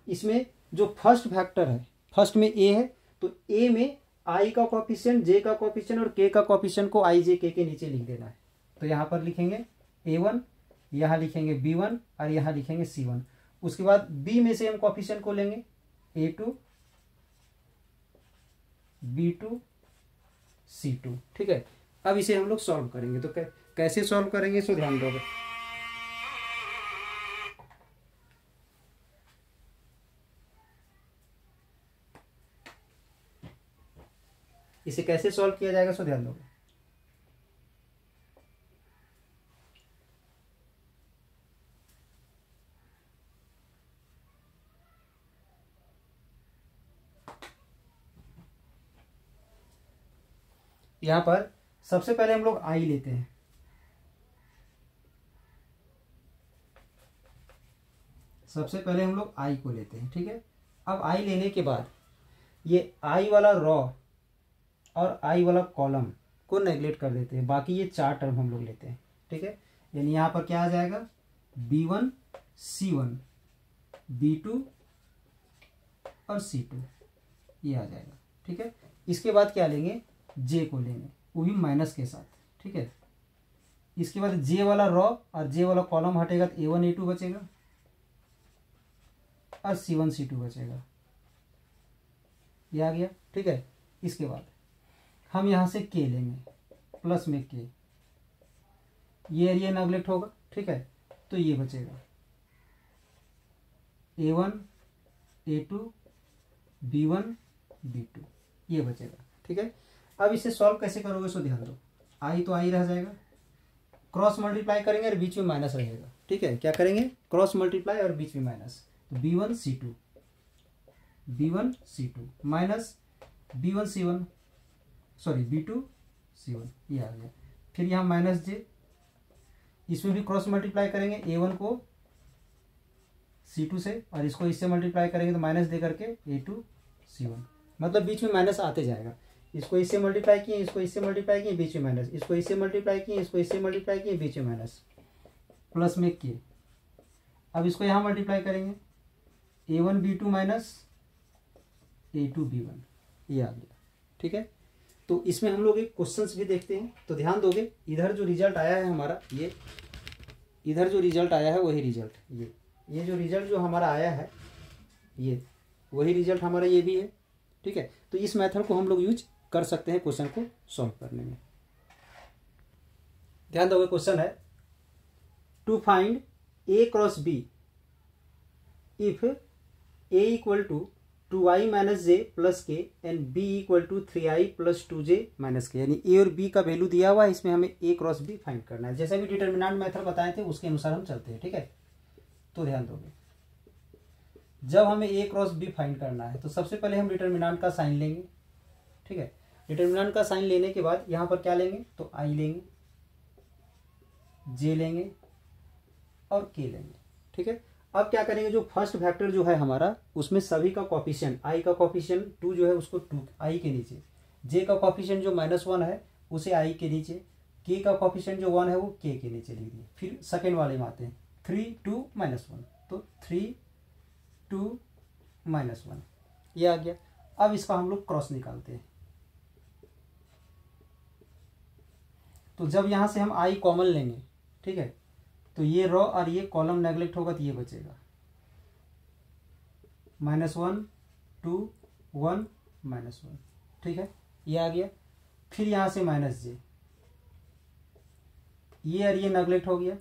इसमें जो फर्स्ट फैक्टर है, फर्स्ट में ए है, तो ए में आई का कोएफिशिएंट, जे का कोएफिशिएंट और के का कोएफिशिएंट को आई जे के नीचे लिख देना है। तो यहाँ पर लिखेंगे A1, यहाँ लिखेंगे B1 और यहाँ लिखेंगे C1। उसके बाद बी में से हम कोएफिशिएंट को लेंगे A2 B2 C2, ठीक है। अब इसे हम लोग सॉल्व करेंगे, तो कैसे सॉल्व करेंगे, सो ध्यान दोगे। इसे कैसे सॉल्व किया जाएगा, सो ध्यान दोगे। यहां पर सबसे पहले हम लोग आई लेते हैं, सबसे पहले हम लोग आई को लेते हैं, ठीक है। अब आई लेने के बाद ये आई वाला रॉ और आई वाला कॉलम को नेगलेक्ट कर देते हैं, बाकी ये चार टर्म हम लोग लेते हैं, ठीक है। यानी यहाँ पर क्या आ जाएगा, B1 C1 B2 और C2, ये आ जाएगा, ठीक है। इसके बाद क्या लेंगे, जे को लेंगे, वो भी माइनस के साथ, ठीक है। इसके बाद जे वाला रॉ और जे वाला कॉलम हटेगा तो A1 A2 बचेगा और C1 C2 बचेगा, ये आ गया, ठीक है। इसके बाद हम यहाँ से के लेंगे, प्लस में के, ये एरिया नेगलेक्ट होगा, ठीक है। तो ये बचेगा A1 A2 B1 B2, ये बचेगा, ठीक है। अब इसे सॉल्व कैसे करोगे, सो ध्यान दो। आई तो आई रह जाएगा, क्रॉस मल्टीप्लाई करेंगे और बीच में माइनस रहेगा, ठीक है। क्या करेंगे, क्रॉस मल्टीप्लाई और बीच में माइनस, तो B1 C2 minus B1 C1 sorry B2 C1, ये आ गया। फिर यहाँ माइनस जे, इसमें भी क्रॉस मल्टीप्लाई करेंगे, A1 को C2 से और इसको इससे मल्टीप्लाई करेंगे तो माइनस दे करके A2 C1, मतलब बीच में माइनस आते जाएगा। इसको इससे मल्टीप्लाई किए, इसको इससे मल्टीप्लाई किए, बीच में माइनस, इसको इससे मल्टीप्लाई किए, इसको इससे मल्टीप्लाई किए, बीच में माइनस, प्लस में के। अब इसको यहाँ मल्टीप्लाई करेंगे, A1 B2 minus A2 B1, ये आ गया, ठीक है। तो इसमें हम लोग एक क्वेश्चंस भी देखते हैं, तो ध्यान दोगे। इधर जो रिजल्ट आया है हमारा, ये इधर जो रिजल्ट आया है वही रिजल्ट, ये जो रिजल्ट जो हमारा आया है, ये वही रिजल्ट हमारा ये भी है। ठीक है, तो इस मेथड को हम लोग यूज कर सकते हैं क्वेश्चन को सॉल्व करने में। ध्यान दोगे, क्वेश्चन है to find A cross B if A equal to 2i minus J plus K and B equal to 3i plus 2j minus K, यानी ए और बी का वैल्यू दिया हुआ है, इसमें हमें ए क्रॉस बी फाइंड करना है। जैसे भी डिटर्मिनेंट मेथड बताए थे उसके अनुसार हम चलते हैं। ठीक है, तो ध्यान दोगे, जब हमें ए क्रॉस बी फाइंड करना है तो सबसे पहले हम डिटर्मिनेंट का साइन लेंगे। ठीक है, डिटर्मिनेंट का साइन लेने के बाद यहाँ पर क्या लेंगे, तो आई लेंगे, जे लेंगे और के लेंगे। ठीक है, अब क्या करेंगे, जो फर्स्ट वेक्टर जो है हमारा उसमें सभी का कोफिशिएंट, आई का कोफिशिएंट 2 जो है उसको 2 आई के नीचे, जे का कोफिशिएंट जो -1 है उसे आई के नीचे, के का कोफिशिएंट जो 1 है वो के नीचे लिख दिए। फिर सेकेंड वाले में आते हैं 3 2 -1, तो 3 2 -1 ये आ गया। अब इसका हम लोग क्रॉस निकालते हैं, तो जब यहां से हम आई कॉमन लेंगे, ठीक है, तो ये रो और ये कॉलम नेग्लेक्ट होगा तो ये बचेगा -1 2 1 -1। ठीक है, ये आ गया। फिर यहां से -j, ये और ये नेग्लेक्ट हो गया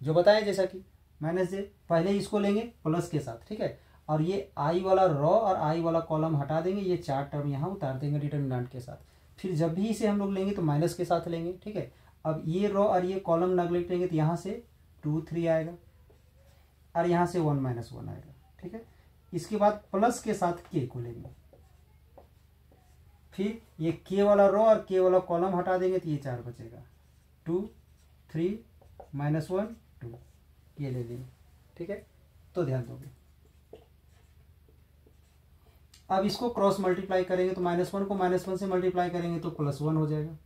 जो बताया, जैसा कि -j पहले इसको लेंगे प्लस के साथ। ठीक है, और ये आई वाला रो और आई वाला कॉलम हटा देंगे, ये 4 टर्म यहाँ उतार देंगे डिटर्मिनेंट के साथ। फिर जब भी इसे हम लोग लेंगे तो माइनस के साथ लेंगे। ठीक है, अब ये रो और ये कॉलम नेग्लेक्ट लेंगे तो यहाँ से 2 3 आएगा और यहाँ से 1 -1 आएगा। ठीक है, इसके बाद प्लस के साथ के को लेंगे, फिर ये के वाला रो और के वाला कॉलम हटा देंगे तो ये 4 बचेगा, 2 3 -1 2 ये ले लेंगे। ठीक है, तो ध्यान दोगे, अब इसको क्रॉस मल्टीप्लाई करेंगे तो -1 को -1 से मल्टीप्लाई करेंगे तो +1 हो जाएगा।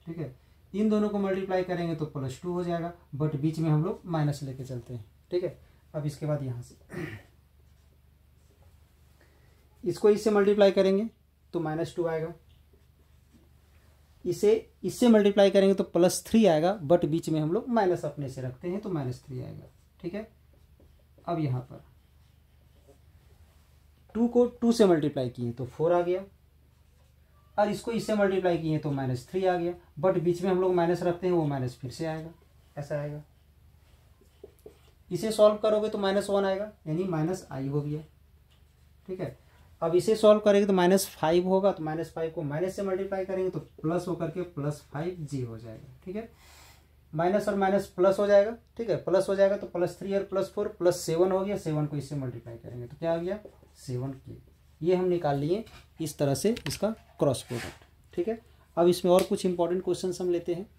ठीक है, इन दोनों को मल्टीप्लाई करेंगे तो +2 हो जाएगा, बट बीच में हम लोग माइनस लेके चलते हैं। ठीक है, अब इसके बाद यहां से इसको इससे मल्टीप्लाई करेंगे तो -2 आएगा, इसे इससे मल्टीप्लाई करेंगे तो +3 आएगा, बट बीच में हम लोग माइनस अपने से रखते हैं तो -3 आएगा। ठीक है, अब यहां पर 2 को 2 से मल्टीप्लाई किए तो 4 आ गया, और इसको इससे मल्टीप्लाई किए तो -3 आ गया, बट बीच में हम लोग माइनस रखते हैं वो माइनस फिर से आएगा, ऐसा आएगा। इसे सॉल्व करोगे तो -1 आएगा, यानी -i हो गया। ठीक है, अब इसे सॉल्व करेंगे तो -5 होगा, तो -5 को माइनस से मल्टीप्लाई करेंगे तो प्लस होकर के +5g हो जाएगा। ठीक है, माइनस और माइनस प्लस हो जाएगा। ठीक है, प्लस हो जाएगा तो +3 और +4 +7 हो गया, 7 को इससे मल्टीप्लाई करेंगे तो क्या आ गया 7k। ये हम निकाल लिए इस तरह से इसका क्रॉस प्रोडक्ट। ठीक है, अब इसमें और कुछ इंपॉर्टेंट क्वेश्चन हम लेते हैं।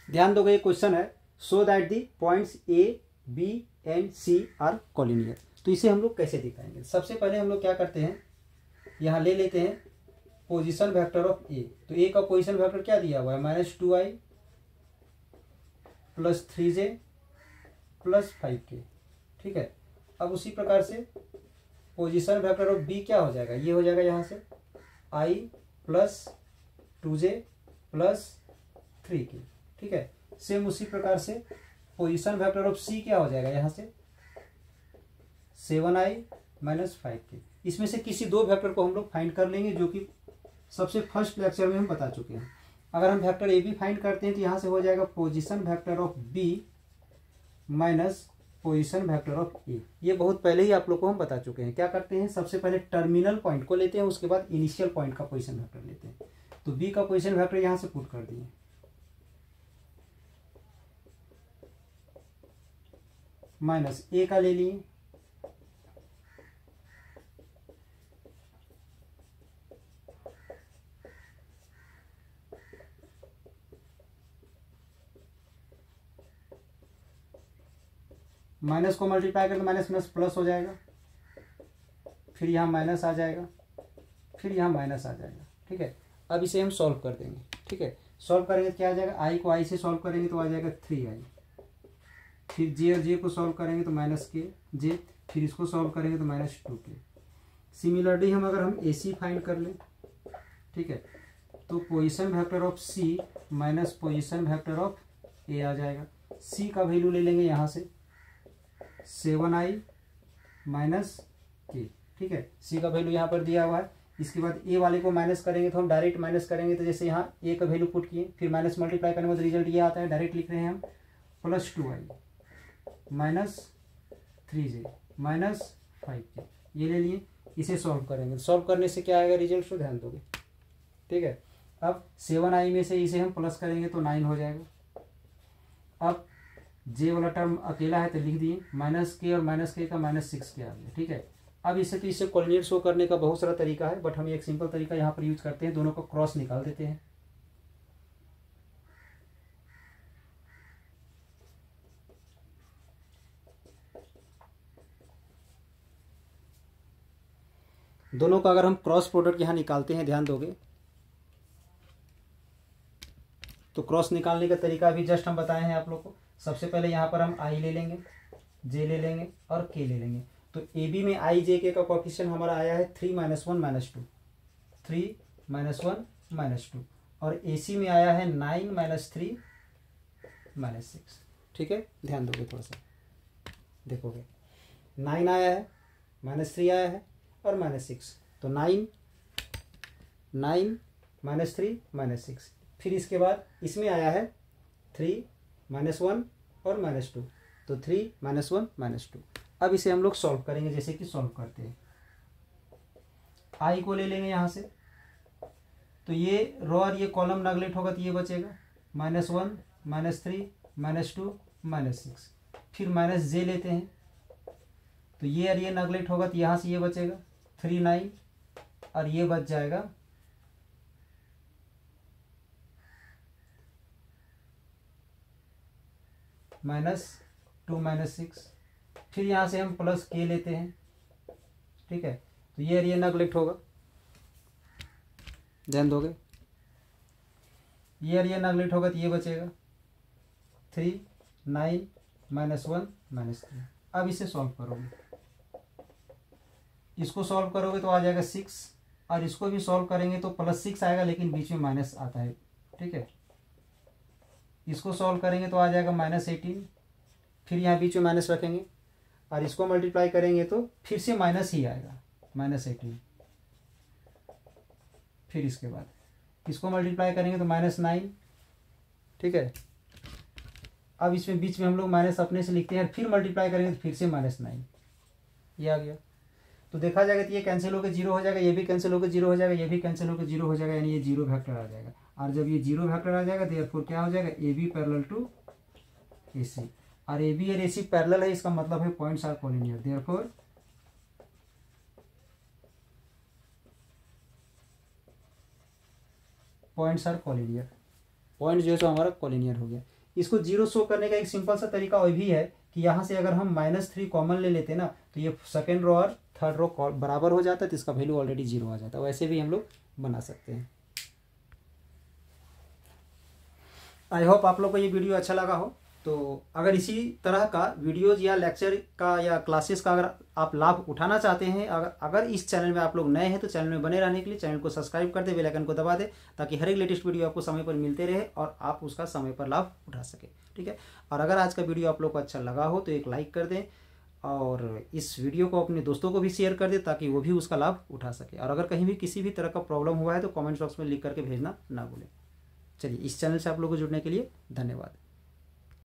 ध्यान दोगे, ये क्वेश्चन है so that the points A B and C are collinear. तो इसे हम लोग कैसे दिखाएंगे, सबसे पहले हम लोग क्या करते हैं, यहाँ ले लेते हैं पोजीशन वेक्टर ऑफ A। तो A का पोजीशन वेक्टर क्या दिया हुआ है, -2i + 3j + 5k। ठीक है, अब उसी प्रकार से पोजीशन वेक्टर ऑफ बी क्या हो जाएगा, ये हो जाएगा यहाँ से i + 2j + 3k। ठीक है, सेम उसी प्रकार से पोजीशन वेक्टर ऑफ सी क्या हो जाएगा, यहाँ से 7i - 5k। इसमें से किसी दो वेक्टर को हम लोग फाइंड कर लेंगे, जो कि सबसे फर्स्ट लेक्चर में हम बता चुके हैं। अगर हम वेक्टर ए बी फाइंड करते हैं तो यहाँ से हो जाएगा position vector of B minus position vector of A. ये बहुत पहले ही आप लोग को हम बता चुके हैं। क्या करते हैं, सबसे पहले टर्मिनल पॉइंट को लेते हैं, उसके बाद इनिशियल पॉइंट का पोजीशन वेक्टर लेते हैं। तो बी का पोजीशन वेक्टर यहाँ से पुट कर दिए, माइनस ए का ले लिए, माइनस को मल्टीप्लाई करें तो माइनस प्लस प्लस हो जाएगा, फिर यहाँ माइनस आ जाएगा, फिर यहाँ माइनस आ जाएगा। ठीक है, अब इसे हम सॉल्व कर देंगे। ठीक है, सॉल्व करेंगे तो क्या आ जाएगा, आई को आई से सॉल्व करेंगे तो आ जाएगा 3i, फिर जे और जे को सॉल्व करेंगे तो -k, फिर इसको सॉल्व करेंगे तो -2k। सिमिलरली हम ए सी फाइंड कर लें, ठीक है, तो position vector of C minus position vector of A आ जाएगा। सी का वैल्यू ले लेंगे यहाँ से 7i माइनस के, ठीक है। सी का वैल्यू यहाँ पर दिया हुआ है। इसके बाद ए वाले को माइनस करेंगे तो हम डायरेक्ट माइनस करेंगे, तो जैसे यहाँ ए का वैल्यू पुट किए, फिर माइनस मल्टीप्लाई करने के बाद रिजल्ट ये आता है, डायरेक्ट लिख रहे हैं हम +2i minus 3j minus 5k, ये ले लिए। इसे सॉल्व करेंगे, सॉल्व करने से क्या आएगा रिजल्ट, तो ध्यान दोगे, ठीक है। अब 7i में से इसे हम प्लस करेंगे तो 9 हो जाएगा। अब j वाला टर्म अकेला है तो लिख दिए, -k और -k का -6k आ गया, ठीक है। अब इसे तो इससे कोलिनियर शो करने का बहुत सारा तरीका है, बट हम एक सिंपल तरीका यहाँ पर यूज करते हैं, दोनों को क्रॉस निकाल देते हैं। दोनों का अगर हम क्रॉस प्रोडक्ट यहाँ निकालते हैं, ध्यान दोगे तो क्रॉस निकालने का तरीका भी जस्ट हम बताए हैं आप लोग को। सबसे पहले यहाँ पर हम i ले लेंगे, j ले लेंगे और k ले लेंगे। तो ए बी में i j k का कोएफिशिएंट हमारा आया है 3 - 1 - 2, 3 - 1 - 2, और ए सी में आया है 9 - 3 - 6, ठीक है। ध्यान दोगे थोड़ा सा, देखोगे 9 आया है, -3 आया है और -6, तो 9 -3 -6। फिर इसके बाद इसमें आया है 3 - 1 और -2, तो 3 - 1 - 2। अब इसे हम लोग सॉल्व करेंगे, जैसे कि सॉल्व करते हैं। आई को ले लेंगे यहाँ से, तो ये रो और ये कॉलम नेगलेक्ट होगा तो ये बचेगा -1 -3 -2 -6। फिर -j लेते हैं, तो ये और ये नेगलेक्ट होगा तो यहाँ से ये बचेगा 3 9 और ये बच जाएगा -2 -6। फिर यहाँ से हम +k लेते हैं, ठीक है, तो ये और ये नेगलेक्ट होगा, ध्यान दोगे, ये और ये नेगलेक्ट होगा तो ये बचेगा 3 9 -1 -3। अब इसे सॉल्व करोगे, इसको सॉल्व करोगे तो आ जाएगा 6, और इसको भी सॉल्व करेंगे तो +6 आएगा, लेकिन बीच में माइनस आता है, ठीक है। इसको सॉल्व करेंगे तो आ जाएगा -18, फिर यहाँ बीच में माइनस रखेंगे, और इसको मल्टीप्लाई करेंगे तो फिर से माइनस ही आएगा, -18। फिर इसके बाद इसको मल्टीप्लाई करेंगे तो -9, ठीक है। अब इसमें बीच में हम लोग माइनस अपने से लिखते हैं, फिर मल्टीप्लाई करेंगे तो फिर से -9, ये आ गया। तो देखा जाएगा तो ये कैंसिल होकर 0 हो जाएगा, ये भी कैंसिल होकर 0 हो जाएगा, ये भी कैंसिल होकर 0 हो जाएगा, यानी ये 0 वेक्टर आ जाएगा। और जब ये 0 वेक्टर आ जाएगा देयरफॉर क्या हो जाएगा, ए बी पैरेलल टू ए सी, और ए बी और ए सी पैरेलल है, इसका मतलब है points are collinear, therefore points are collinear. Point जो है सो हमारा कोलिनियर हो गया। इसको 0 शो करने का एक सिंपल सा तरीका और भी है कि यहाँ से अगर हम -3 कॉमन ले लेते ना, तो ये सेकेंड रो और थर्ड रो बराबर हो जाता है, तो इसका वैल्यू ऑलरेडी 0 आ जाता है। वैसे भी हम लोग बना सकते हैं। आई होप आप लोग को ये वीडियो अच्छा लगा हो। तो अगर इसी तरह का वीडियोज या लेक्चर का या क्लासेस का अगर आप लाभ उठाना चाहते हैं, अगर इस चैनल में आप लोग नए हैं तो चैनल में बने रहने के लिए चैनल को सब्सक्राइब कर दे, बेल आइकन को दबा दे, ताकि हर एक लेटेस्ट वीडियो आपको समय पर मिलते रहे और आप उसका समय पर लाभ उठा सके, ठीक है। और अगर आज का वीडियो आप लोग को अच्छा लगा हो तो एक लाइक कर दें, और इस वीडियो को अपने दोस्तों को भी शेयर कर दे, ताकि वो भी उसका लाभ उठा सके। और अगर कहीं भी किसी भी तरह का प्रॉब्लम हुआ है तो कमेंट बॉक्स में लिख करके भेजना ना भूलें। चलिए, इस चैनल से आप लोगों को जुड़ने के लिए धन्यवाद।